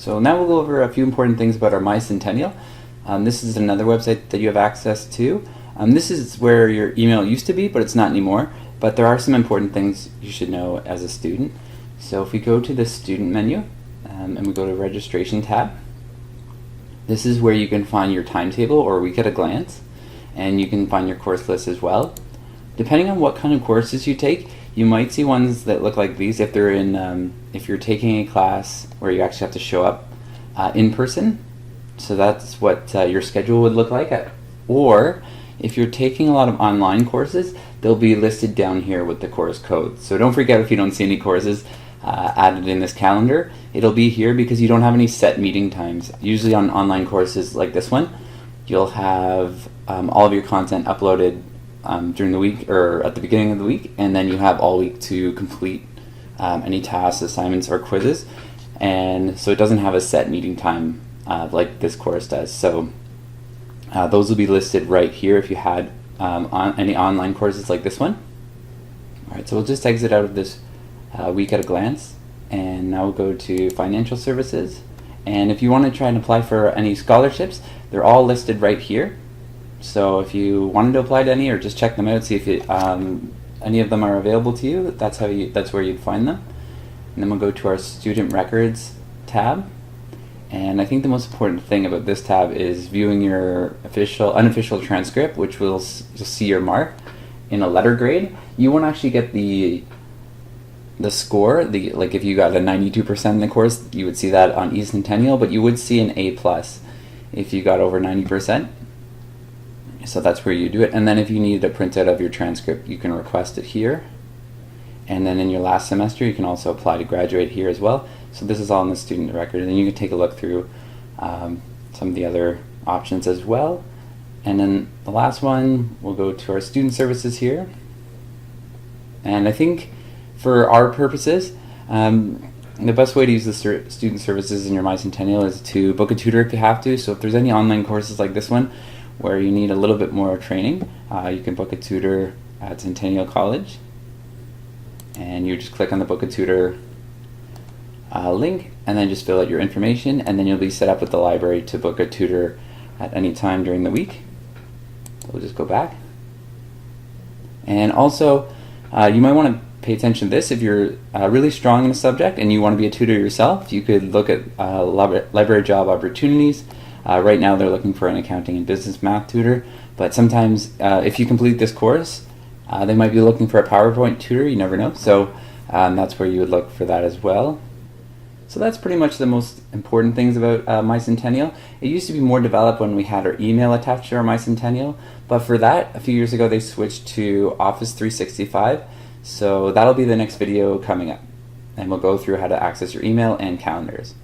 So now we'll go over a few important things about our Mycentennial. This is another website that you have access to. This is where your email used to be, but it's not anymore. But there are some important things you should know as a student. So if we go to the student menu and we go to registration tab, this is where you can find your timetable or week at a glance, and you can find your course list as well. Depending on what kind of courses you take, you might see ones that look like these if they're in if you're taking a class where you actually have to show up in person. So that's what your schedule would look like. Or if you're taking a lot of online courses, they'll be listed down here with the course code. So don't freak out if you don't see any courses added in this calendar. It'll be here because you don't have any set meeting times. Usually on online courses like this one, you'll have all of your content uploaded during the week or at the beginning of the week, and then you have all week to complete any tasks, assignments, or quizzes. And so it doesn't have a set meeting time like this course does. So those will be listed right here if you had any online courses like this one. Alright, so we'll just exit out of this week at a glance, and now we'll go to financial services. And if you want to try and apply for any scholarships, they're all listed right here. So if you wanted to apply to any, or just check them out, see if any of them are available to you, that's where you'd find them. And then we'll go to our student records tab. And I think the most important thing about this tab is viewing your unofficial transcript, which will see your mark in a letter grade. You won't actually get the score, like if you got a 92% in the course, you would see that on Mycentennial, but you would see an A+ if you got over 90%. So that's where you do it. And then if you need a printout of your transcript, you can request it here. And then in your last semester, you can also apply to graduate here as well. So this is all in the student record, and then you can take a look through some of the other options as well. And then the last one, we'll go to our student services here. And I think for our purposes, the best way to use the student services in your Mycentennial is to book a tutor if you have to. So if there's any online courses like this one where you need a little bit more training, you can book a tutor at Centennial College. And you just click on the book a tutor link, and then just fill out your information, and then you'll be set up with the library to book a tutor at any time during the week. We'll just go back. And also, you might want to pay attention to this. If you're really strong in a subject and you want to be a tutor yourself, you could look at library job opportunities. Right now they're looking for an accounting and business math tutor, but sometimes if you complete this course, they might be looking for a PowerPoint tutor, you never know. So that's where you would look for that as well. So that's pretty much the most important things about Mycentennial. It used to be more developed when we had our email attached to our Mycentennial, but for that, a few years ago, they switched to Office 365. So that'll be the next video coming up, and we'll go through how to access your email and calendars.